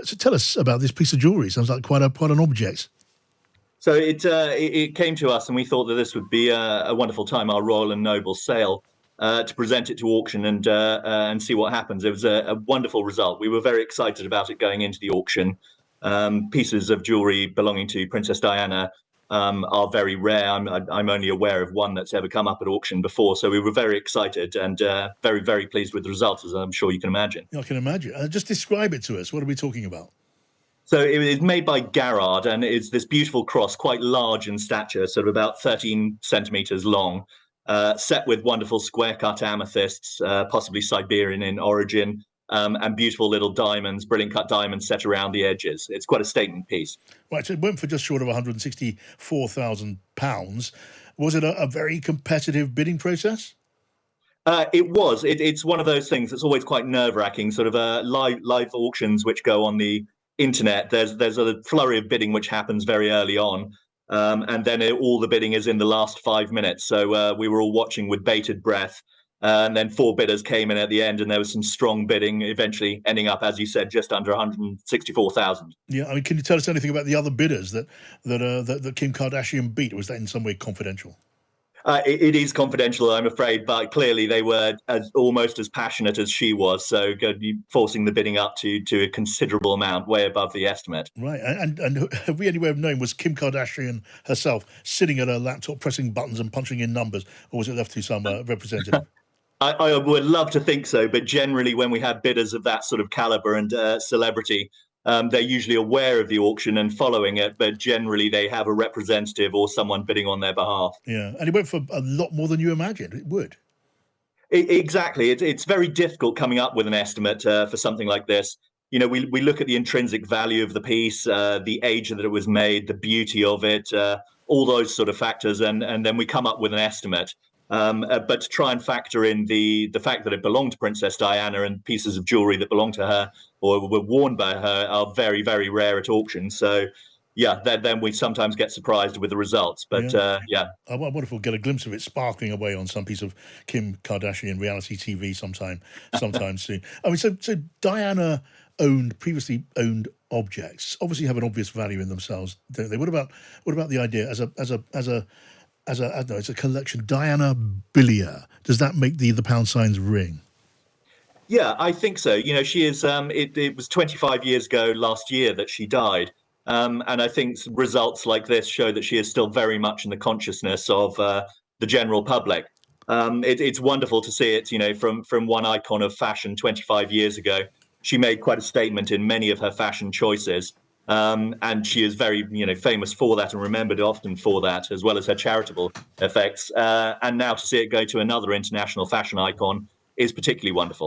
So tell us about this piece of jewellery. Sounds like quite an object. So it came to us, and we thought that this would be a wonderful time, our Royal and Noble sale, to present it to auction and see what happens. It was a wonderful result. We were very excited about it going into the auction. Pieces of jewellery belonging to Princess Diana are very rare. I'm only aware of one that's ever come up at auction before. So we were very excited and very, very pleased with the results, as I'm sure you can imagine. I can imagine. Just describe it to us. What are we talking about? So it is made by Garrard, and it's this beautiful cross, quite large in stature, sort of about 13 centimeters long, set with wonderful square-cut amethysts, possibly Siberian in origin, and beautiful little diamonds, brilliant cut diamonds set around the edges. It's quite a statement piece. Right, so it went for just short of £164,000. Was it a very competitive bidding process? It was. It's one of those things that's always quite nerve-wracking, sort of live auctions which go on the internet. There's a flurry of bidding which happens very early on, and then all the bidding is in the last 5 minutes. So we were all watching with bated breath, and then 4 bidders came in at the end, and there was some strong bidding, eventually ending up, as you said, just under 164,000. Yeah, I mean, can you tell us anything about the other bidders that Kim Kardashian beat? Or was that in some way confidential? It is confidential, I'm afraid, but clearly they were almost as passionate as she was, so forcing the bidding up to a considerable amount, way above the estimate. Right, and have we any way of knowing, was Kim Kardashian herself sitting at her laptop pressing buttons and punching in numbers, or was it left to some representative? I would love to think so, but generally when we have bidders of that sort of caliber and celebrity, they're usually aware of the auction and following it, but generally they have a representative or someone bidding on their behalf. Yeah, and it went for a lot more than you imagined it would. Exactly. It's very difficult coming up with an estimate for something like this. You know, we look at the intrinsic value of the piece, the age that it was made, the beauty of it, all those sort of factors, and then we come up with an estimate. But to try and factor in the fact that it belonged to Princess Diana and pieces of jewellery that belonged to her or were worn by her are very, very rare at auction. So, yeah, then we sometimes get surprised with the results. But, yeah. I wonder if we'll get a glimpse of it sparkling away on some piece of Kim Kardashian reality TV sometime soon. I mean, so Diana previously owned objects, obviously have an obvious value in themselves, don't they? What about the idea as a I don't know, it's a collection. Diana Billier. Does that make the pound signs ring? Yeah, I think so. You know, she is. It was 25 years ago last year that she died, and I think results like this show that she is still very much in the consciousness of the general public. It's wonderful to see it. You know, from one icon of fashion 25 years ago, she made quite a statement in many of her fashion choices. And she is very, famous for that and remembered often for that, as well as her charitable effects. And now to see it go to another international fashion icon is particularly wonderful.